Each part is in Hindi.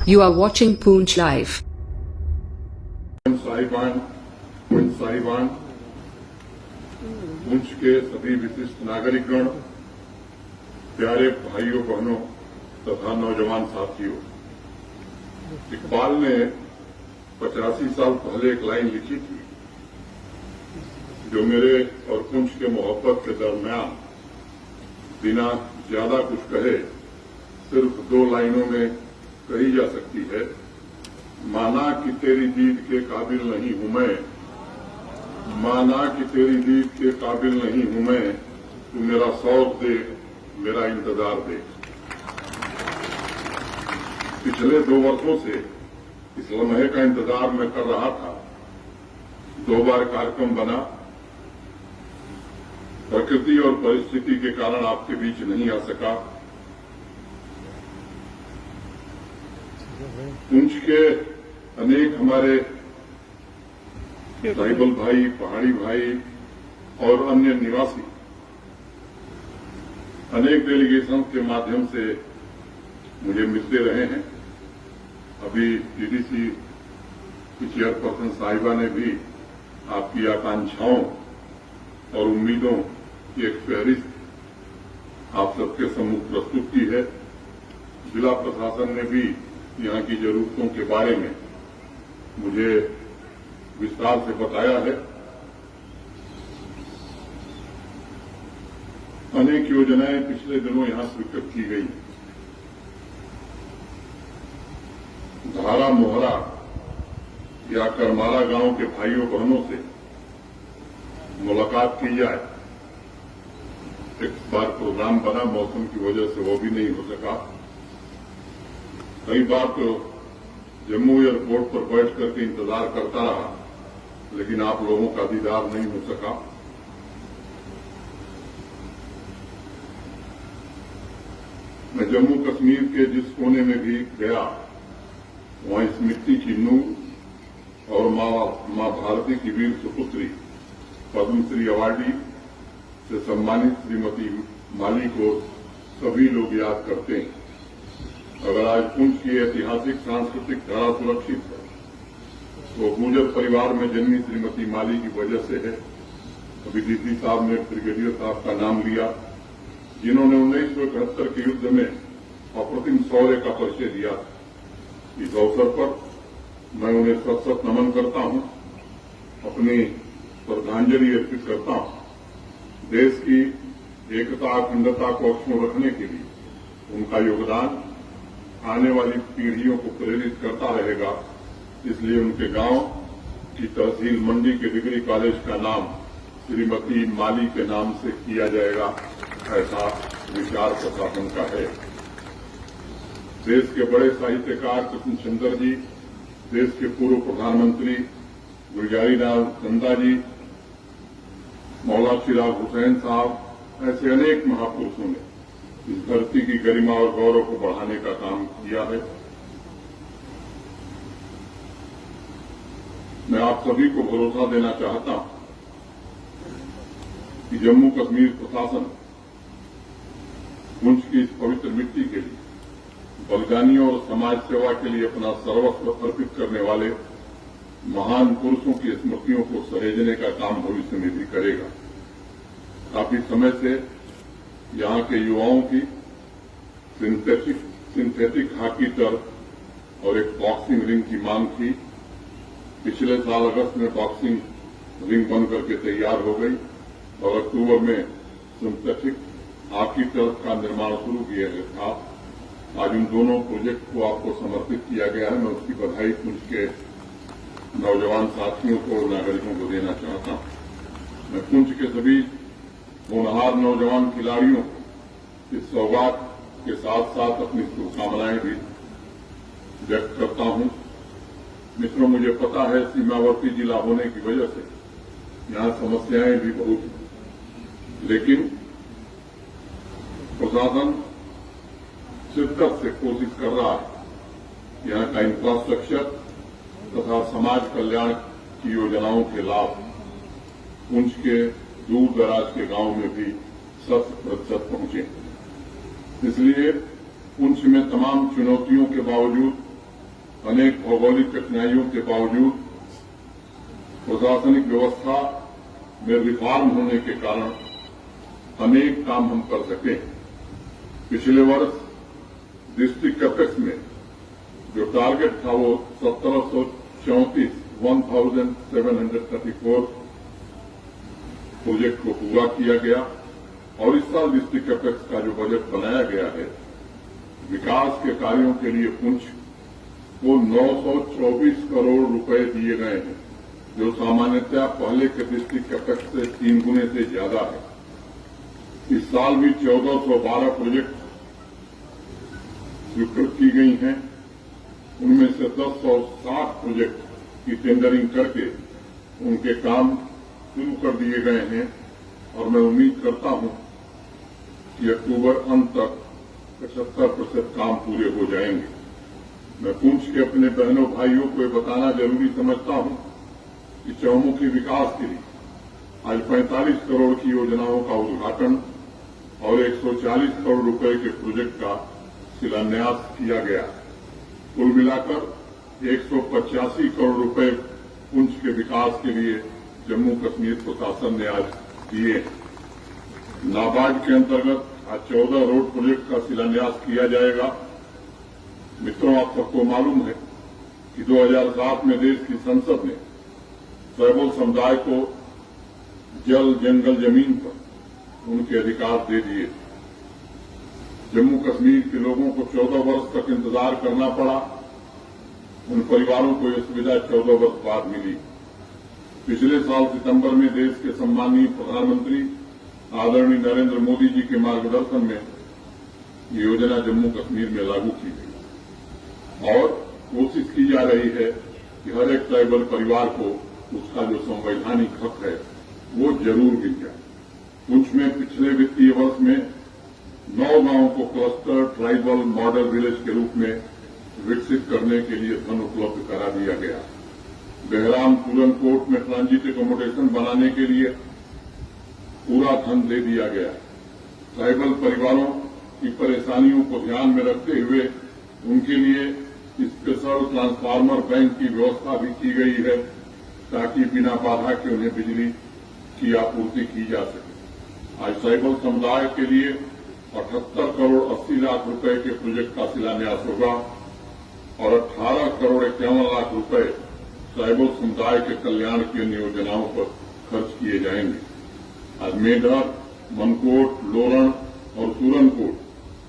You are watching Poonch Live. साहिबान, पूंछ के सभी विशिष्ट नागरिकगण, प्यारे भाइयों बहनों तथा नौजवान साथियों, इकबाल ने 85 साल पहले एक लाइन लिखी थी जो मेरे और पूंछ के मोहब्बत के दरमियान बिना ज्यादा कुछ कहे सिर्फ 2 लाइनों में कही जा सकती है। माना कि तेरी दीद के काबिल नहीं हूं मैं, माना कि तेरी दीद के काबिल नहीं हूं मैं, तू मेरा शौक दे, मेरा इंतजार दे। पिछले 2 वर्षों से इस लम्हे का इंतजार मैं कर रहा था। 2 बार कार्यक्रम बना, प्रकृति और परिस्थिति के कारण आपके बीच नहीं आ सका। पूंछ के अनेक हमारे ट्राइबल भाई, पहाड़ी भाई और अन्य निवासी अनेक डेलीगेशन के माध्यम से मुझे मिलते रहे हैं। अभी टीडीसी की चेयरपर्सन साहिबा ने भी आपकी आकांक्षाओं और उम्मीदों की एक फहरिस्त आप सबके सम्मुख प्रस्तुत की है। जिला प्रशासन ने भी यहां की जरूरतों के बारे में मुझे विस्तार से बताया है। अनेक योजनाएं पिछले दिनों यहां स्वीकृत की गई। धारा मोहरा या करमाला गांव के भाइयों बहनों से मुलाकात की जाए। एक बार प्रोग्राम बना, मौसम की वजह से वो भी नहीं हो सका। कई बार तो जम्मू एयरपोर्ट पर बैठ करके इंतजार करता रहा, लेकिन आप लोगों का दीदार नहीं हो सका। मैं जम्मू कश्मीर के जिस कोने में भी गया, वहां स्मृति चिन्ह और मां भारती की वीर सुपुत्री पद्मश्री अवार्डी से सम्मानित श्रीमती माली को सभी लोग याद करते हैं। अगर आज पूंछ की ऐतिहासिक सांस्कृतिक धारा सुरक्षित है तो गुर्जर परिवार में जन्मी श्रीमती माली की वजह से है। अभी डीसी साहब ने ब्रिगेडियर साहब का नाम लिया, जिन्होंने 1971 के युद्ध में अप्रतिम शौर्य का परिचय दिया। इस अवसर पर मैं उन्हें सत नमन करता हूं, अपनी श्रद्धांजलि अर्पित करता हूं। देश की एकता अखंडता को अक्षुण्ण रखने के लिए उनका योगदान आने वाली पीढ़ियों को प्रेरित करता रहेगा। इसलिए उनके गांव की तहसील मंडी के डिग्री कॉलेज का नाम श्रीमती माली के नाम से किया जाएगा, ऐसा विचार प्रशासन का है। देश के बड़े साहित्यकार कृष्ण चंद्र जी, देश के पूर्व प्रधानमंत्री गुलजारी लाल नंदा जी, मौला चिराग हुसैन साहब, ऐसे अनेक महापुरुषों ने इस धरती की गरिमा और गौरव को बढ़ाने का काम किया है। मैं आप सभी को भरोसा देना चाहता हूं कि जम्मू कश्मीर प्रशासन पूंछ की इस पवित्र मिट्टी के लिए बलिदानियों और समाज सेवा के लिए अपना सर्वस्व अर्पित करने वाले महान पुरुषों की स्मृतियों को सहेजने का काम भविष्य में भी करेगा। काफी समय से यहां के युवाओं की सिंथेटिक हॉकी टर्फ और एक बॉक्सिंग रिंग की मांग थी। पिछले साल अगस्त में बॉक्सिंग रिंग बन करके तैयार हो गई और अक्टूबर में सिंथेटिक हॉकी टर्फ का निर्माण शुरू किया गया था। आज उन दोनों प्रोजेक्ट को आपको समर्पित किया गया है। मैं उसकी बधाई पूंछ के नौजवान साथियों को और नागरिकों को देना चाहता हूं। मैं पूंछ के सभी होनहार नौजवान खिलाड़ियों को इस सौगात के साथ साथ अपनी शुभकामनाएं भी व्यक्त करता हूं। मित्रों, मुझे पता है सीमावर्ती जिला होने की वजह से यहां समस्याएं भी बहुत हैं, लेकिन प्रशासन शिद्दत से कोशिश कर रहा है यहां का इंफ्रास्ट्रक्चर तथा समाज कल्याण की योजनाओं के लाभ पूंछ के दूर दराज के गांव में भी 100% पहुंचे। इसलिए पूंछ में तमाम चुनौतियों के बावजूद अनेक भौगोलिक कठिनाइयों के बावजूद प्रशासनिक व्यवस्था में रिफॉर्म होने के कारण अनेक काम हम कर सके। पिछले वर्ष डिस्ट्रिक्ट कैपेक्स में जो टारगेट था वो 1734 प्रोजेक्ट को पूरा किया गया और इस साल डिस्ट्रिक्ट कैपेक्स का जो बजट बनाया गया है विकास के कार्यों के लिए पुंछ को 924 करोड़ रुपए दिए गए हैं, जो सामान्यतः पहले के डिस्ट्रिक्ट कैपेक्स से 3 गुने से ज्यादा है। इस साल भी 1412 प्रोजेक्ट स्वीकृत की गई हैं, उनमें से 1060 प्रोजेक्ट की टेंडरिंग करके उनके काम शुरू कर दिए गए हैं और मैं उम्मीद करता हूं कि अक्टूबर अंत तक 75% काम पूरे हो जाएंगे। मैं पुंछ के अपने बहनों भाइयों को ये बताना जरूरी समझता हूं कि चहुमुखी विकास के लिए आज 45 करोड़ की योजनाओं का उद्घाटन और 140 करोड़ रुपए के प्रोजेक्ट का शिलान्यास किया गया। कुल मिलाकर 185 करोड़ रुपए पुंछ के विकास के लिए जम्मू कश्मीर प्रशासन ने आज दिए। नाबार्ड के अंतर्गत आज 14 रोड प्रोजेक्ट का शिलान्यास किया जाएगा। मित्रों, आप सबको मालूम है कि 2007 में देश की संसद ने ट्राइबल समुदाय को जल, जंगल, जमीन पर उनके अधिकार दे दिए। जम्मू कश्मीर के लोगों को 14 वर्ष तक इंतजार करना पड़ा। उन परिवारों को यह सुविधा 14 वर्ष बाद मिली। पिछले साल सितंबर में देश के सम्माननीय प्रधानमंत्री आदरणीय नरेंद्र मोदी जी के मार्गदर्शन में ये योजना जम्मू कश्मीर में लागू की गई और कोशिश की जा रही है कि हर एक ट्राइबल परिवार को उसका जो संवैधानिक हक है वो जरूर मिल जाए। पुंछ में पिछले वित्तीय वर्ष में 9 गांवों को क्लस्टर ट्राइबल मॉडल विलेज के रूप में विकसित करने के लिए धन उपलब्ध करा दिया गया। बहराम पूरनकोट में ट्रांजिट एकोमोडेशन बनाने के लिए पूरा धन दे दिया गया। ट्राइबल परिवारों की परेशानियों को ध्यान में रखते हुए उनके लिए स्पेशल ट्रांसफार्मर बैंक की व्यवस्था भी की गई है ताकि बिना बाधा के उन्हें बिजली की आपूर्ति की जा सके। आज ट्राइबल समुदाय के लिए 78 करोड़ 80 लाख रुपए के प्रोजेक्ट का शिलान्यास होगा और 18 करोड़ 51 लाख रुपए ट्राइबल समुदाय के कल्याण की अन्य योजनाओं पर खर्च किए जाएंगे। आज मेढक, मनकोट, लोरण और सूरनकोट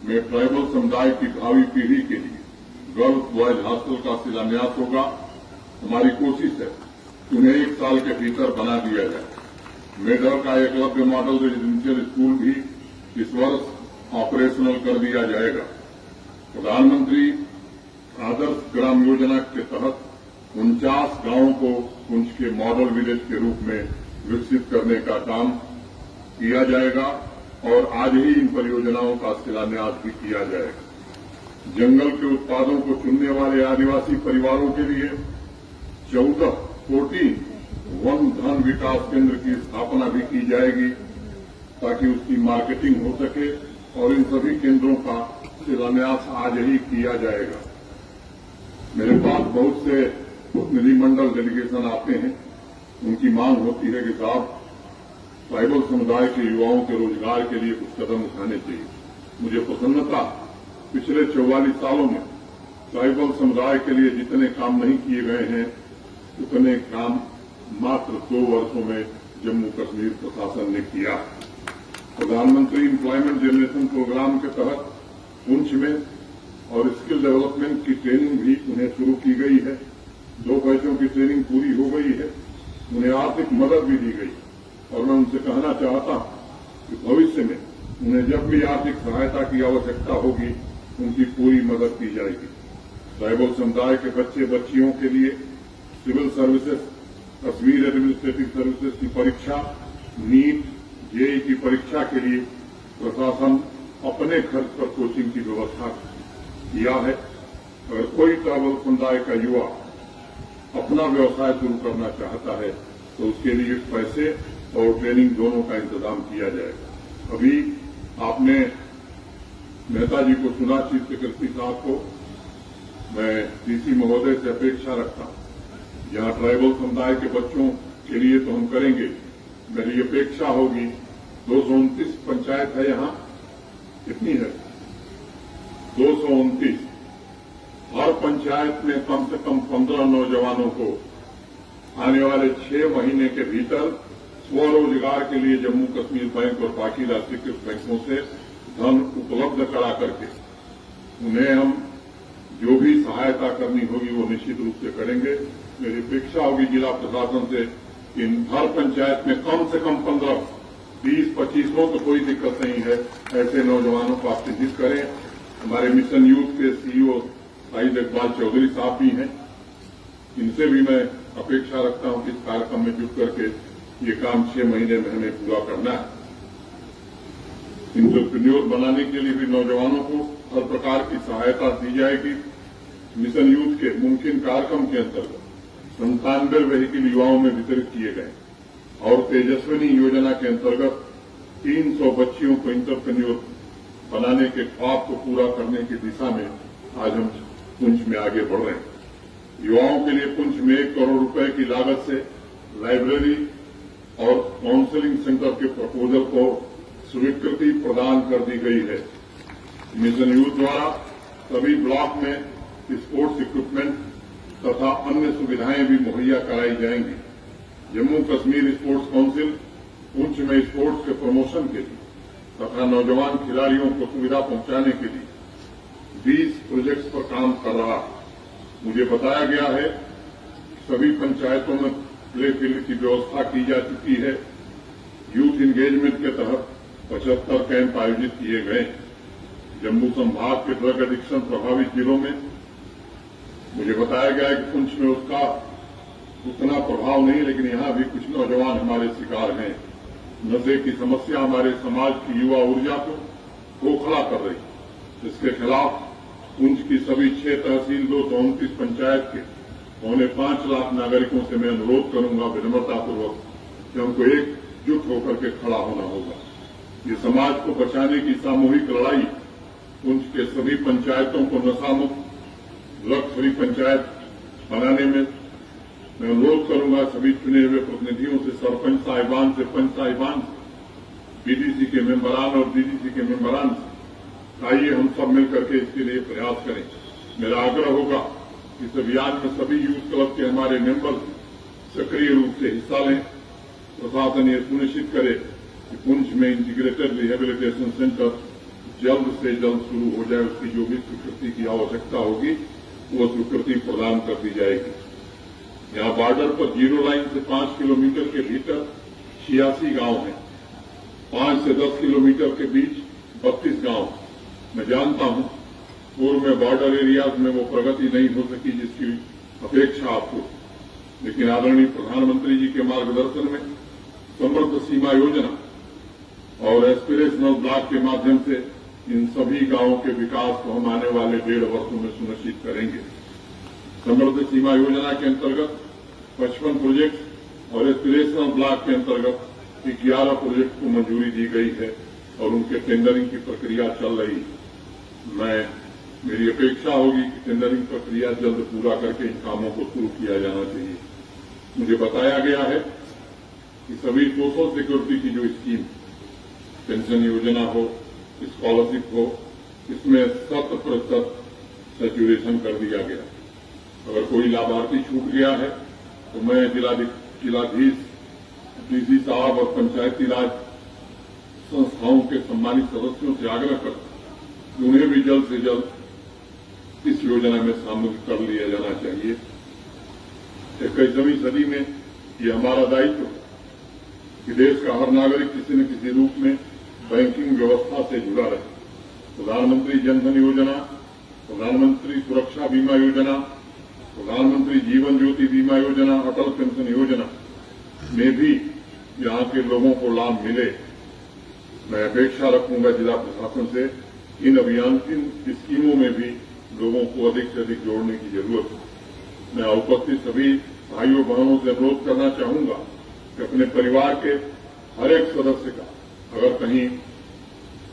में ट्राइबल समुदाय की भावी पीढ़ी के लिए गर्ल्स बॉयज हॉस्टल का शिलान्यास होगा। हमारी कोशिश है कि उन्हें 1 साल के भीतर बना दिया जाए। मेढक का एकलव्य मॉडल रेजिडेंशियल स्कूल भी इस वर्ष ऑपरेशनल कर दिया जाएगा। प्रधानमंत्री आदर्श ग्राम योजना के तहत 49 गांवों को पुंछ के मॉडल विलेज के रूप में विकसित करने का काम किया जाएगा और आज ही इन परियोजनाओं का शिलान्यास भी किया जाएगा। जंगल के उत्पादों को चुनने वाले आदिवासी परिवारों के लिए 14 वन धन विकास केंद्र की स्थापना भी की जाएगी ताकि उसकी मार्केटिंग हो सके और इन सभी केंद्रों का शिलान्यास आज ही किया जाएगा। मेरे पास बहुत से प्रतिनिधिमंडल डेलीगेशन आते हैं, उनकी मांग होती है कि साहब ट्राइबल समुदाय के युवाओं के रोजगार के लिए कुछ कदम उठाने चाहिए। मुझे प्रसन्नता पिछले 44 सालों में ट्राइबल समुदाय के लिए जितने काम नहीं किए गए हैं उतने काम मात्र 2 वर्षों में जम्मू कश्मीर प्रशासन ने किया। प्रधानमंत्री एम्प्लॉयमेंट जनरेशन प्रोग्राम के तहत पुंछ में और स्किल डेवलपमेंट की ट्रेनिंग भी उन्हें शुरू की गई है। 2 बैचों की ट्रेनिंग पूरी हो गई है। उन्हें आर्थिक मदद भी दी गई और मैं उनसे कहना चाहता हूं कि भविष्य में उन्हें जब भी आर्थिक सहायता की आवश्यकता होगी उनकी पूरी मदद की जाएगी। ट्राइबल समुदाय के बच्चे बच्चियों के लिए civil services, Kashmir administrative services की परीक्षा, नीट, जेईई की परीक्षा के लिए प्रशासन अपने खर्च पर कोचिंग की व्यवस्था किया है। अगर कोई ट्राइबल समुदाय का युवा अपना व्यवसाय शुरू करना चाहता है तो उसके लिए पैसे और ट्रेनिंग दोनों का इंतजाम किया जाएगा। अभी आपने मेहता जी को सुना, चीफ सेक्रेटरी साहब को, मैं डीसी महोदय से अपेक्षा रखता हूं, जहां ट्राइबल समुदाय के बच्चों के लिए तो हम करेंगे, मेरी अपेक्षा होगी 229 पंचायत है यहां, कितनी है 229, हर पंचायत में कम से कम 15 नौजवानों को आने वाले 6 महीने के भीतर स्वरोजगार के लिए जम्मू कश्मीर बैंक और बाकी राष्ट्रीयकृत बैंकों से धन उपलब्ध करा करके उन्हें हम जो भी सहायता करनी होगी वो निश्चित रूप से करेंगे। मेरी अपेक्षा होगी जिला प्रशासन से कि हर पंचायत में कम से कम 15, 20, 25 हो तो कोई दिक्कत नहीं है, ऐसे नौजवानों को आप चिन्हित करें। हमारे मिशन यूथ के सीईओ शाहिद इकबाल चौधरी साहब भी हैं, इनसे भी मैं अपेक्षा रखता हूं कि इस कार्यक्रम में जुट करके ये काम 6 महीने में हमें पूरा करना है। एंटरप्रेन्योर बनाने के लिए भी नौजवानों को हर प्रकार की सहायता दी जाएगी। मिशन यूथ के मुमकिन कार्यक्रम के अंतर्गत 97 व्हीकल युवाओं में वितरित किए गए और तेजस्विनी योजना के अंतर्गत 300 बच्चियों को एंटरप्रेन्योर बनाने के ख्वाब को पूरा करने की दिशा में आज हम पुंछ में आगे बढ़ रहे हैं। युवाओं के लिए पुंछ में 1 करोड़ रुपए की लागत से लाइब्रेरी और काउंसलिंग सेंटर के प्रपोजल को स्वीकृति प्रदान कर दी गई है। मिशन यूथ द्वारा सभी ब्लॉक में स्पोर्ट्स इक्विपमेंट तथा अन्य सुविधाएं भी मुहैया कराई जाएंगी। जम्मू कश्मीर स्पोर्ट्स काउंसिल पुंछ में स्पोर्ट्स के प्रमोशन के लिए तथा नौजवान खिलाड़ियों को सुविधा पहुंचाने के लिए 20 प्रोजेक्ट्स पर काम कर रहा है। मुझे बताया गया है सभी पंचायतों में प्ले फील्ड की व्यवस्था की जा चुकी है। यूथ इंगेजमेंट के तहत 75 कैंप आयोजित किए गए। जम्मू संभाग के ड्रग एडिक्शन प्रभावित जिलों में मुझे बताया गया है कि पुंछ में उसका उतना प्रभाव नहीं, लेकिन यहां भी कुछ नौजवान हमारे शिकार हैं। नशे की समस्या हमारे समाज की युवा ऊर्जा को खोखला कर रही है। इसके खिलाफ पुंछ की सभी 6 तहसील 229 पंचायत के 5.25 लाख नागरिकों से मैं अनुरोध करूंगा विनम्रतापूर्वक कि हमको एकजुट होकर के खड़ा होना होगा। ये समाज को बचाने की सामूहिक लड़ाई। पुंछ के सभी पंचायतों को नशामुक्त ड्रग फ्री पंचायत बनाने में मैं अनुरोध करूंगा सभी चुने हुए प्रतिनिधियों से, सरपंच साहिबान से, पंच साहिबान से, बीडीसी के मेंबरान और डीडीसी के मेंबरान से, आइए हम सब मिलकर के इसके लिए प्रयास करें। मेरा आग्रह होगा इस अभियान में सभी यूथ क्लब के हमारे मेंबर सक्रिय रूप से हिस्सा लें। प्रशासन ये सुनिश्चित करे कि पुंछ में इंटीग्रेटेड रिहेबिलिटेशन सेंटर जल्द से जल्द शुरू हो जाए। उसकी जो भी स्वीकृति की आवश्यकता होगी वो स्वीकृति प्रदान कर दी जाएगी। यहां बॉर्डर पर जीरो लाइन से 5 किलोमीटर के भीतर 86 गांव हैं। 5 से 10 किलोमीटर के बीच 32 गांव। मैं जानता हूं पूर्व में बॉर्डर एरियाज में वो प्रगति नहीं हो सकी जिसकी अपेक्षा आपको, लेकिन आदरणीय प्रधानमंत्री जी के मार्गदर्शन में समृद्ध सीमा योजना और एस्पिरेशनल ब्लॉक के माध्यम से इन सभी गांवों के विकास को हम आने वाले 1.5 वर्षों में सुनिश्चित करेंगे। समृद्ध सीमा योजना के अंतर्गत 55 प्रोजेक्ट और एस्पिरेशनल ब्लॉक के अंतर्गत 11 प्रोजेक्ट को मंजूरी दी गई है और उनके टेंडरिंग की प्रक्रिया चल रही है। मेरी अपेक्षा होगी कि टेंडरिंग प्रक्रिया जल्द पूरा करके इन कामों को शुरू किया जाना चाहिए। मुझे बताया गया है कि सभी सोशल सिक्योरिटी की जो स्कीम, पेंशन योजना हो, स्कॉलरशिप हो, इसमें 100% सैचुरेशन कर दिया गया। अगर कोई लाभार्थी छूट गया है तो मैं जिलाधीश, डीसी साहब और पंचायती राज संस्थाओं के सम्मानित सदस्यों से आग्रह करता हूं उन्हें भी जल्द से जल्द इस योजना में शामिल कर लिया जाना चाहिए। 21वीं सदी में ये हमारा दायित्व है कि देश का हर नागरिक किसी न किसी रूप में बैंकिंग व्यवस्था से जुड़ा रहे। प्रधानमंत्री जनधन योजना, प्रधानमंत्री सुरक्षा बीमा योजना, प्रधानमंत्री जीवन ज्योति बीमा योजना, अटल पेंशन योजना में भी यहां के लोगों को लाभ मिले। मैं अपेक्षा रखूंगा जिला प्रशासन से इन अभियान की स्कीमों में भी लोगों को अधिक से अधिक जोड़ने की जरूरत है। मैं उपस्थित सभी भाइयों बहनों से अनुरोध करना चाहूंगा कि अपने परिवार के हर एक सदस्य का अगर कहीं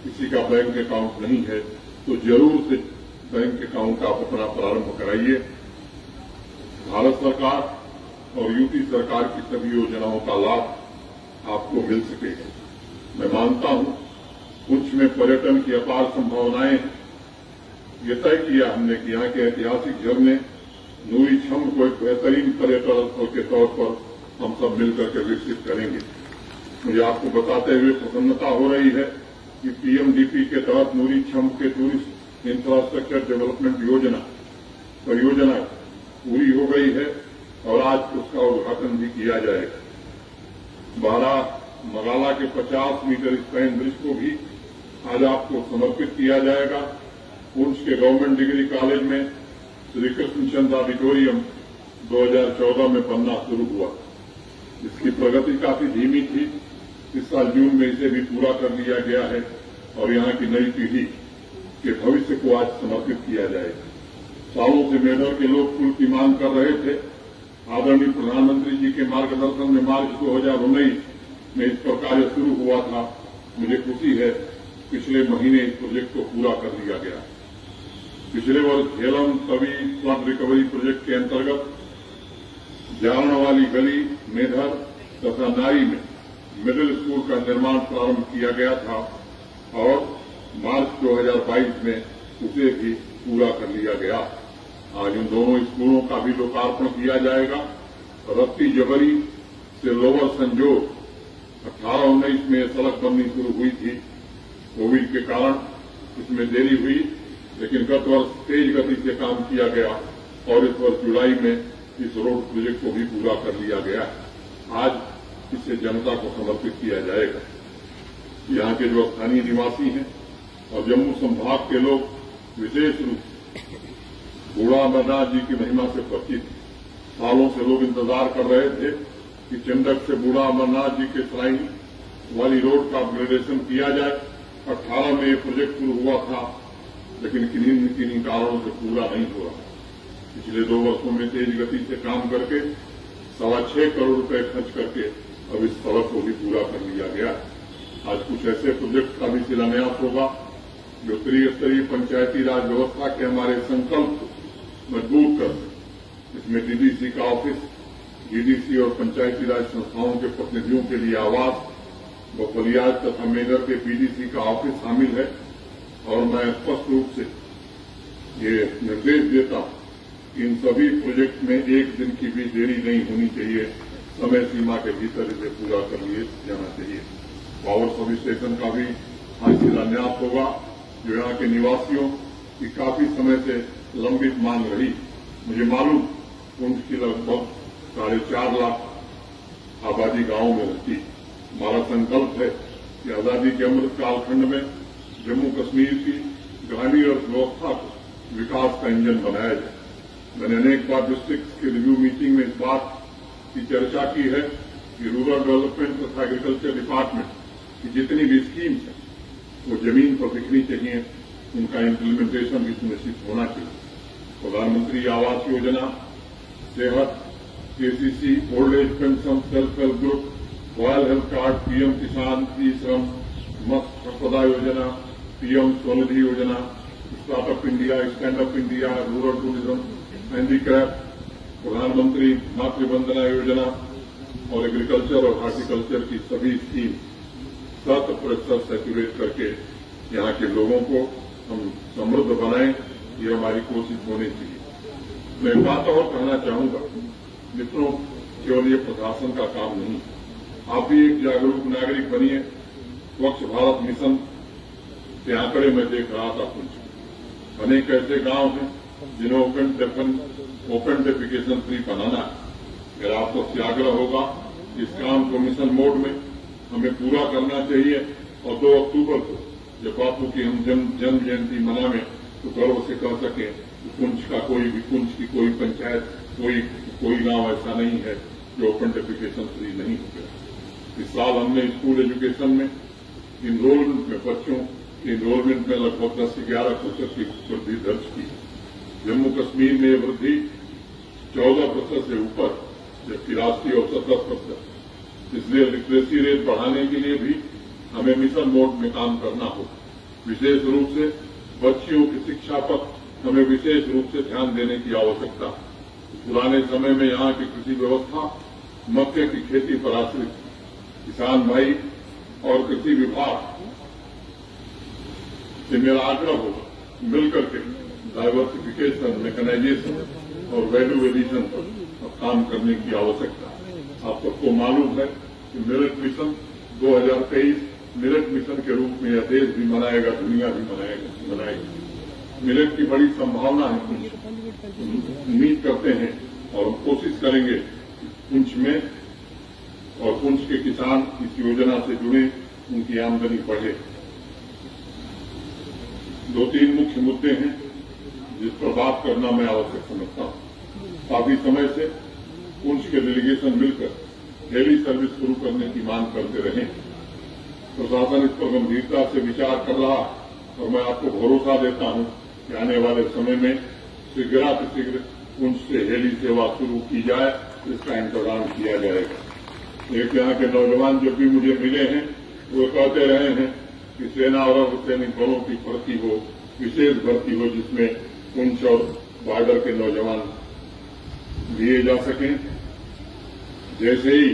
किसी का बैंक अकाउंट नहीं है तो जरूर से बैंक अकाउंट आप अपना प्रारंभ कराइए। भारत सरकार और यूपी सरकार की सभी योजनाओं का लाभ आपको मिल सकेगा। मैं मानता हूं पुंछ में पर्यटन की अपार संभावनाएं हैं। ये तय किया हमने कि यहाँ के ऐतिहासिक झरने नूरी छम को एक बेहतरीन पर्यटन स्थल के तौर पर हम सब मिलकर के विकसित करेंगे। मुझे आपको बताते हुए प्रसन्नता हो रही है कि पीएमडीपी के तहत नूरी छम के टूरिस्ट इंफ्रास्ट्रक्चर डेवलपमेंट परियोजना पूरी हो गई है और आज उसका उद्घाटन भी किया जाएगा। बारा मगाला के 50 मीटर स्पैन ब्रिज को भी आज आपको समर्पित किया जाएगा। पुंछ के गवर्नमेंट डिग्री कॉलेज में श्री कृष्णचंद ऑडिटोरियम 2014 में बनना शुरू हुआ। इसकी प्रगति काफी धीमी थी। इस साल जून में इसे भी पूरा कर लिया गया है और यहाँ की नई पीढ़ी के भविष्य को आज समर्पित किया जाएगा। सालों से मेडर के लोग पुल की मांग कर रहे थे। आदरणीय प्रधानमंत्री जी के मार्गदर्शन में मार्च 2019 में इस पर कार्य शुरू हुआ था। मुझे खुशी है पिछले महीने इस प्रोजेक्ट को पूरा कर लिया गया। पिछले वर्ष Jhelum Tawi flood recovery project के अंतर्गत जालना वाली गली मेधर तथा नाई में मिडिल स्कूल का निर्माण प्रारंभ किया गया था और मार्च 2022 में उसे भी पूरा कर लिया गया। आज उन दोनों स्कूलों का भी लोकार्पण किया जाएगा। रत्ती जबरी से लोअर संजोग 18-19 में सड़क बननी शुरू हुई थी। कोविड के कारण इसमें देरी हुई, लेकिन गत वर्ष तेज गति से काम किया गया और इस वर्ष जुलाई में इस रोड प्रोजेक्ट को भी पूरा कर लिया गया। आज इसे जनता को समर्पित किया जाएगा। यहाँ के जो स्थानीय निवासी हैं और जम्मू संभाग के लोग विशेष रूप से बूढ़ा अमरनाथ जी की महिमा से परिचित। सालों से लोग इंतजार कर रहे थे कि चंडक से बूढ़ा अमरनाथ जी के श्राइन वाली रोड का अपग्रेडेशन किया जाए। 18 में ये प्रोजेक्ट शुरू हुआ था, लेकिन किन्हीं कारणों से पूरा नहीं हो रहा। पिछले 2 वर्षों में तेज गति से काम करके 6.25 करोड़ रुपए खर्च करके अब इस सड़क को भी पूरा कर लिया गया। आज कुछ ऐसे प्रोजेक्ट का भी शिलान्यास होगा जो त्रिस्तरीय पंचायती राज व्यवस्था के हमारे संकल्प को मजबूत कर सके। इसमें डीडीसी का ऑफिस, डीडीसी और पंचायती राज संस्थाओं के प्रतिनिधियों के लिए आवास, बफलियाज तथा मेडर के पीडीसी का ऑफिस शामिल है। और मैं स्पष्ट रूप से ये निर्देश देता हूं कि इन सभी प्रोजेक्ट में एक दिन की भी देरी नहीं होनी चाहिए। समय सीमा के भीतर इसे पूरा कर लिए जाना चाहिए। पावर सब स्टेशन का भी आज शिलान्यास होगा, जो यहाँ के निवासियों की काफी समय से लंबित मांग रही। मुझे मालूम पुंछ की लगभग 4.5 लाख आबादी गांव में रहती। हमारा संकल्प है कि आजादी के अमृत कालखंड में जम्मू कश्मीर की ग्रामीण अर्थव्यवस्था को विकास का इंजन बनाया जाए। मैंने अनेक बार डिस्ट्रिक्ट के रिव्यू मीटिंग में इस बात की चर्चा की है कि रूरल डेवलपमेंट तथा एग्रीकल्चर डिपार्टमेंट की जितनी भी स्कीम्स हैं वो जमीन पर दिखनी चाहिए। उनका इम्प्लीमेंटेशन भी सुनिश्चित होना चाहिए। प्रधानमंत्री Awas Yojana, Sehat, KCC, old age pension, self help group, royal health card, PM Kisan, e Shram, Matsya Sampada Yojana, PM Svanidhi Yojana, startup India, stand up India, rural tourism, handicraft, Pradhan Mantri Matru Vandana Yojana और एग्रीकल्चर और हार्टिकल्चर की सभी स्कीम 100% सैचुरेट करके यहाँ के लोगों को हम समृद्ध बनाएं, ये हमारी कोशिश होनी चाहिए। मैं एक बात और कहना चाहूंगा, मित्रों, केवल ये प्रशासन का काम नहीं, आप भी एक जागरूक नागरिक बनिए। स्वच्छ भारत मिशन के आंकड़े में देख रहा था कुछ अनेक ऐसे गांव हैं जिन्हें ओपन डेफिकेशन फ्री बनाना है। मेरा आप सबसे आग्रह होगा इस काम को मिशन मोड में हमें पूरा करना चाहिए और 2 अक्टूबर को जब बापू की हम जन्म जयंती मनावें तो गर्व से कह सकें कि पुंछ की कोई पंचायत, कोई गांव ऐसा नहीं है जो ओपन डेफिकेशन फ्री नहीं हो गया। इस साल हमने स्कूल एजुकेशन में इनरोलमेंट में बच्चों के इनरोलमेंट में लगभग 10 से 11% की वृद्धि दर्ज की। जम्मू कश्मीर में यह वृद्धि 14% से ऊपर, जबकि राष्ट्रीय औसत 10%। इसलिए लिटरेसी रेट बढ़ाने के लिए भी हमें मिशन मोड में काम करना होगा। विशेष रूप से बच्चियों की शिक्षा पर हमें विशेष रूप से ध्यान देने की आवश्यकता। पुराने समय में यहाँ की कृषि व्यवस्था मक्के की खेती पर आश्रित थी। किसान भाई और कृषि विभाग से मेरा आग्रह होगा मिलकर के डाइवर्सिफिकेशन, मैकेनाइजेशन और वैल्यू एडिशन पर काम करने की आवश्यकता। आप सबको मालूम है कि मिलेट मिशन 2023 मिलेट मिशन के रूप में यह देश भी मनाएगा, दुनिया भी मनाएगी। मिलेट की बड़ी संभावना है, उम्मीद करते हैं और हम कोशिश करेंगे कि पुंछ में और पुंछ के किसान इस योजना से जुड़े, उनकी आमदनी बढ़े। 2-3 मुख्य मुद्दे हैं जिस पर बात करना मैं आवश्यक समझता हूं। काफी समय से पुंछ के डेलीगेशन मिलकर हेली सर्विस शुरू करने की मांग करते रहे। प्रशासन इस पर गंभीरता से विचार कर रहा और मैं आपको भरोसा देता हूं कि आने वाले समय में शीघ्र पुंछ से हेली सेवा शुरू की जाए, इसका इंतजाम किया जाएगा। एक यहाँ के नौजवान जब भी मुझे मिले हैं वो कहते रहे हैं कि सेना और अर्धसैनिक बलों की भर्ती हो, विशेष भर्ती हो, जिसमें पुंछ और बॉर्डर के नौजवान लिए जा सकें। जैसे ही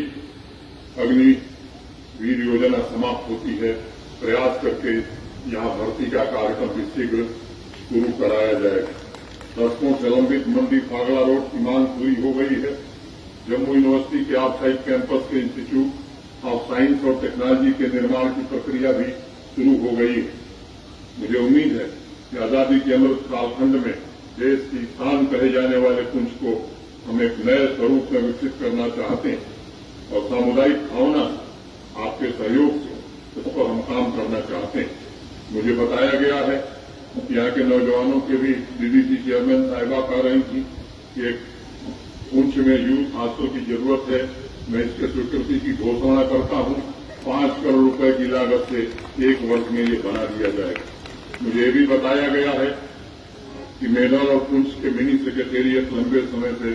अग्निवीर योजना समाप्त होती है, प्रयास करके यहां भर्ती का कार्यक्रम भी शीघ्र शुरू कराया जाएगा। दशकों से लंबित मंडी फागला रोड की मांग पूरी हो गई है। जम्मू यूनिवर्सिटी के आउटसाइड कैंपस के इंस्टीट्यूट ऑफ साइंस और टेक्नोलॉजी के निर्माण की प्रक्रिया भी शुरू हो गई है। मुझे उम्मीद है कि आजादी के अमृत कालखंड में देश की शान कहे जाने वाले पुंछ को हम एक नए स्वरूप में विकसित करना चाहते हैं और सामुदायिक भावना आपके सहयोग से उस पर हम काम करना चाहते हैं। मुझे बताया गया है कि यहाँ के नौजवानों के भी डीडीसी चेयरमैन साहिबा कह रही थी कि एक पुंछ में यूथ हाथों की जरूरत है। मैं इसके स्वीकृति की घोषणा करता हूं। 5 करोड़ रुपए की लागत से 1 वर्ष में ये बना दिया जाएगा। मुझे ये भी बताया गया है कि मेडल और पुंछ के मिनी सेक्रेटेरिएट लंबे समय से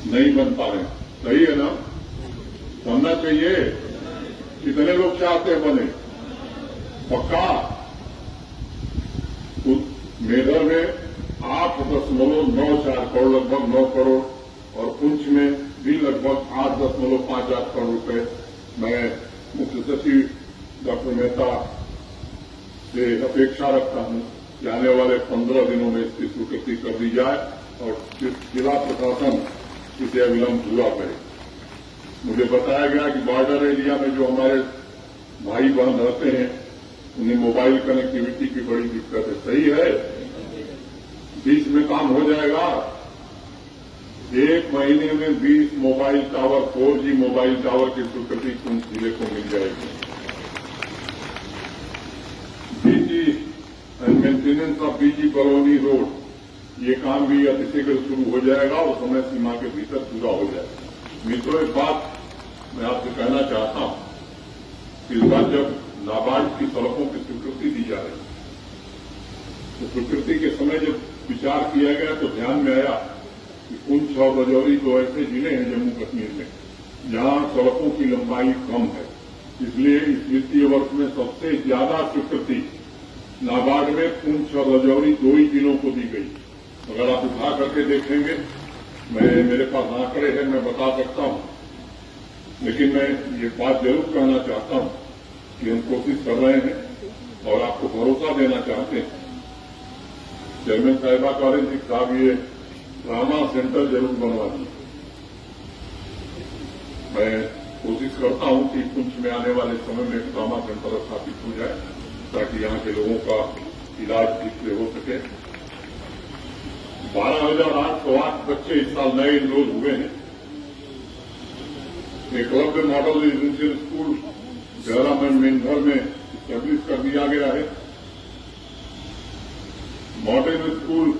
नहीं बन पा रहे। सही है ना? बनना चाहिए। कितने लोग चाहते हैं बने? पक्का? मेडल में 8.94 करोड़, लगभग 9 करोड़, और पुंछ में भी लगभग 8.58 करोड़ रुपए मैं मुख्य सचिव डॉक्टर मेहता से अपेक्षा रखता हूं कि आने वाले 15 दिनों में इसकी स्वीकृति कर दी जाए और जिला प्रशासन इसे अविलंब पूरा करे। मुझे बताया गया कि बॉर्डर एरिया में जो हमारे भाई बहन रहते हैं उन्हें मोबाइल कनेक्टिविटी की बड़ी दिक्कत है। सही है? 20 में काम हो जाएगा। 1 महीने में 20 mobile tower, 4G mobile tower की स्वीकृति पुंछ जिले को मिल जाएगी। BG and maintenance of BG colony road, ये काम भी अतिशीघ्र शुरू हो जाएगा और समय सीमा के भीतर पूरा हो जाएगा। मित्रों, एक बात मैं आपसे कहना चाहता हूं कि इस बार जब नाबार्ड की सड़कों की स्वीकृति दी जा रही तो स्वीकृति के समय जब विचार किया गया तो ध्यान में आया कि पुंछ और राजौरी 2 ऐसे जिले हैं जम्मू कश्मीर में जहां सड़कों की लंबाई कम है। इसलिए इस वित्तीय वर्ष में सबसे ज्यादा स्वीकृति नाबार्ड में पुंछ और राजौरी 2 ही जिलों को दी गई। अगर आप उठा करके देखेंगे, मेरे पास आंकड़े हैं, मैं बता सकता हूं, लेकिन मैं ये बात जरूर कहना चाहता हूं कि हम कोशिश कर रहे हैं और आपको भरोसा देना चाहते हैं। चेयरमैन साहिबा कह रही थी साहब ये ट्रामा सेंटर जरूर बनवा दिए। मैं कोशिश करता हूं कि पुंछ में आने वाले समय में ट्रामा सेंटर स्थापित हो जाए ताकि यहां के लोगों का इलाज ठीक से हो सके। 12,808 बच्चे इस साल नए इनरोल हुए हैं। Eklavya model residential school Jairam Mendhar में स्टैब्लिश कर दिया गया है। मॉडर्न स्कूल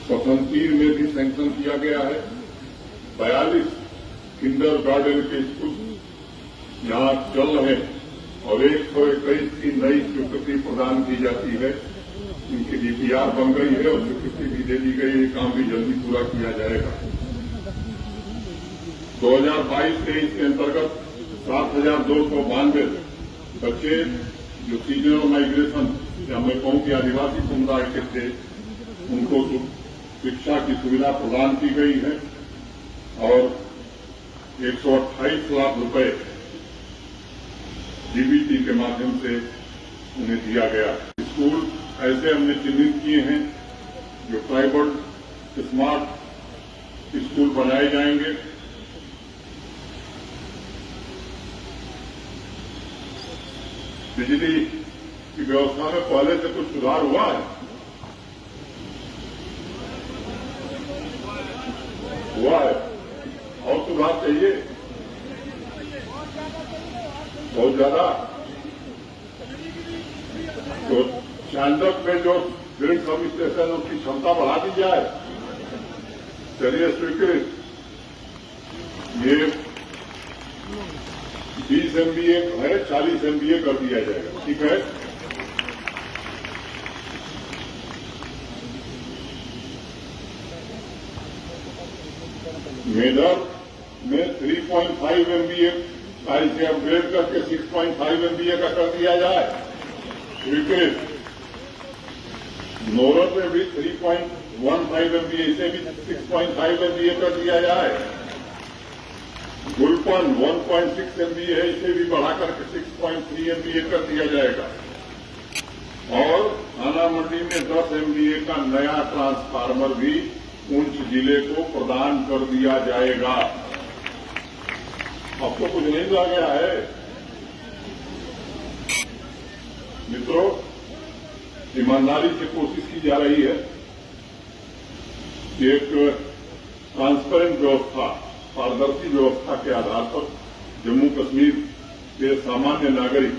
पसंदीर में भी सैंक्शन किया गया है। 42 किंडर गार्डन के स्कूल यहां चल रहे हैं और 121 की नई स्वीकृति प्रदान की जाती है। इनकी डीपीआर बन गई है और स्वीकृति भी दे दी गई है। काम भी जल्दी पूरा किया जाएगा। 2022-23 के अंतर्गत 7,292 बच्चे जो सीजनल माइग्रेशन या मैं कहूं कि आदिवासी समुदाय के थे, उनको शिक्षा की सुविधा प्रदान की गई है और 128 लाख रुपए डीबीटी के माध्यम से उन्हें दिया गया। स्कूल ऐसे हमने चिन्हित किए हैं जो ट्राइबल स्मार्ट स्कूल बनाए जाएंगे। बिजली की व्यवस्था में पहले से कुछ सुधार हुआ है? हुआ है, और सुधार चाहिए, बहुत ज्यादा। तो चांदक में जो ग्रिड सब स्टेशन उसकी क्षमता बढ़ा दी जाए। चलिए स्वीकृत। ये 20 MVA है, 40 MVA कर दिया जाएगा, ठीक है। मेदर में 3.5 MVA का इसे अपग्रेड करके 6.5 MVA का कर दिया जाए, स्वीकृत। नोरत में भी 3.15 MVA, इसे भी 6.5 MVA कर दिया जाए। गुलपन 1.6 MVA है, इसे भी बढ़ाकर के 6.3 MVA कर दिया जाएगा। और थाना मंडी में 10 MVA का नया ट्रांसफार्मर भी पुंछ जिले को प्रदान कर दिया जाएगा। अब तो कुछ नहीं रह गया है मित्रों, ईमानदारी से कोशिश की जा रही है कि एक ट्रांसपेरेंट व्यवस्था, पारदर्शी व्यवस्था के आधार पर जम्मू कश्मीर के सामान्य नागरिक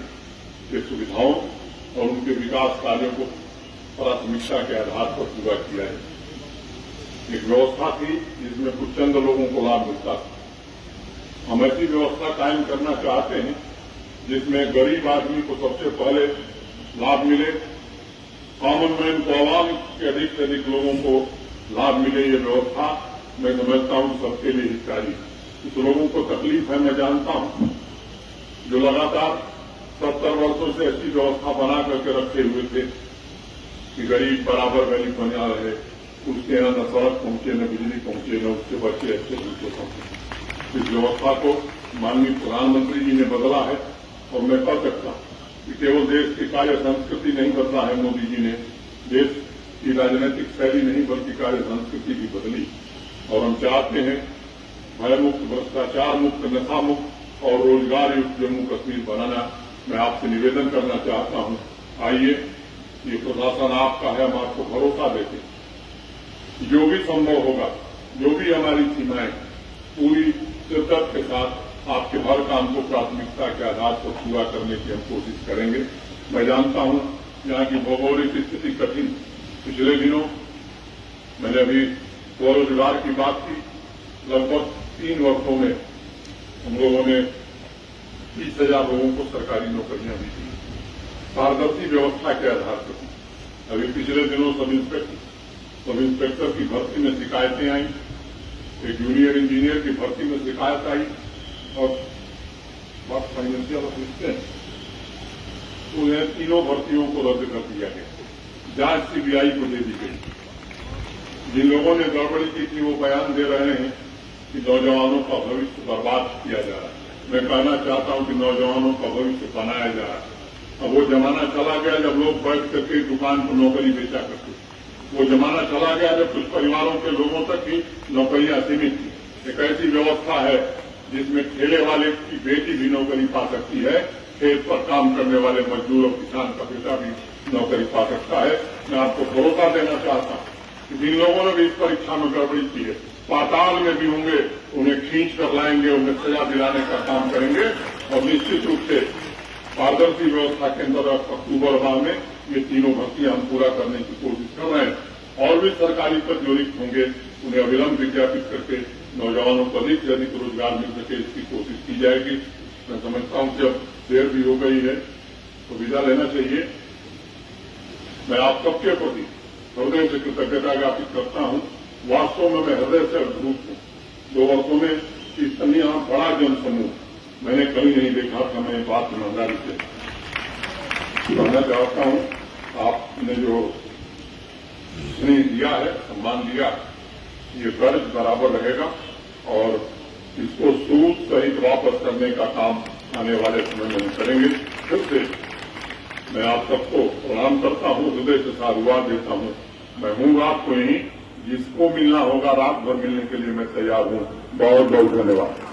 के सुविधाओं और उनके विकास कार्यों को प्राथमिकता के आधार पर पूरा किया है। एक व्यवस्था थी जिसमें कुछ चंद लोगों को लाभ मिलता था। हम ऐसी व्यवस्था कायम करना चाहते हैं जिसमें गरीब आदमी को सबसे पहले लाभ मिले, कॉमन मैन को, आवाम के अधिक से अधिक लोगों को लाभ मिले। ये व्यवस्था मैं समझता हूं सबके लिए हितकारी। कुछ लोगों को तकलीफ है, मैं जानता हूं, जो लगातार 70 वर्षों से ऐसी व्यवस्था बना करके रखे हुए थे कि गरीब बराबर गरीब बना रहे, उसके यहां न सड़क पहुंचे, न बिजली पहुंचे, न उसके बच्चे अच्छे दूसरे पहुंचे। इस व्यवस्था को माननीय प्रधानमंत्री जी ने बदला है और मैं कह सकता कि केवल देश की कार्य संस्कृति नहीं बदला है मोदी जी ने, देश की राजनीतिक शैली नहीं बल्कि कार्य संस्कृति भी बदली। और हम चाहते हैं भय मुक्त, भ्रष्टाचार मुक्त, नशा मुक्त और रोजगार युक्त जम्मू कश्मीर बनाना। मैं आपसे निवेदन करना चाहता हूं, आइए, ये प्रशासन आपका है, हम आपको भरोसा देते हैं। जो भी संभव होगा, जो भी हमारी सीमाएं, पूरी शिद्दत के साथ आपके हर काम को प्राथमिकता के आधार पर पूरा करने की हम कोशिश करेंगे। मैं जानता हूं यहाँ की भौगोलिक स्थिति कठिन। पिछले दिनों मैंने अभी स्वरोजगार की बात की। लगभग 3 वर्षों में हम लोगों ने 30,000 लोगों को सरकारी नौकरियां दी थी, पारदर्शी व्यवस्था के आधार पर। अभी पिछले दिनों सब इंस्पेक्टर की भर्ती में शिकायतें आई, एक जूनियर इंजीनियर की भर्ती में शिकायत आई और बात फाइनेंशियल असिस्टेंट, तो उन्हें तीनों भर्तियों को रद्द कर दिया गया। जांच सीबीआई को दे दी गई। जिन लोगों ने गड़बड़ी की थी वो बयान दे रहे हैं कि नौजवानों का भविष्य बर्बाद किया जा रहा है। मैं कहना चाहता हूं कि नौजवानों का भविष्य बनाया जा रहा है। अब वो जमाना चला गया जब लोग बैठ करके दुकान पर नौकरी बेचा करते। वो जमाना चला गया जब कुछ परिवारों के लोगों तक ही नौकरियां सीमित थी। एक ऐसी व्यवस्था है जिसमें ठेले वाले की बेटी भी नौकरी पा सकती है, खेत पर काम करने वाले मजदूर और किसान का बेटा भी नौकरी पा सकता है। मैं आपको भरोसा देना चाहता हूं कि जिन लोगों ने भी इस परीक्षा में गड़बड़ी की है, पाताल में भी होंगे, उन्हें खींच कर लाएंगे, उन्हें सजा दिलाने का काम करेंगे और निश्चित रूप से पारदर्शी व्यवस्था के अंतर्गत अक्टूबर माह में ये तीनों भर्तियां हम पूरा करने की कोशिश कर रहे हैं। और भी सरकारी पद जो रिक्त होंगे उन्हें अविलंब विज्ञापित करके नौजवानों को अधिक से अधिक रोजगार मिल सके, इसकी कोशिश की जाएगी। मैं समझता हूं कि अब देर भी हो गई है तो विदा लेना चाहिए। मैं आप सबके प्रति हृदय से कृतज्ञता ज्ञापित करता हूं। वास्तव में मैं हृदय से अद्भुत हूं। 2 वर्षों में इतना बड़ा जनसमूह मैंने कभी नहीं देखा था। मैं बात ईमानदारी से कहना चाहता हूं आपने जो स्नेह दिया है, सम्मान दिया, ये कर्ज बराबर रहेगा और इसको सूद सहित वापस करने का काम आने वाले समय में हम करेंगे। फिर से मैं आप सबको प्रणाम करता हूँ, हृदय से साधुवाद देता हूँ। मैं हूँ रात को यहीं, जिसको मिलना होगा रात भर मिलने के लिए मैं तैयार हूँ। बहुत बहुत धन्यवाद।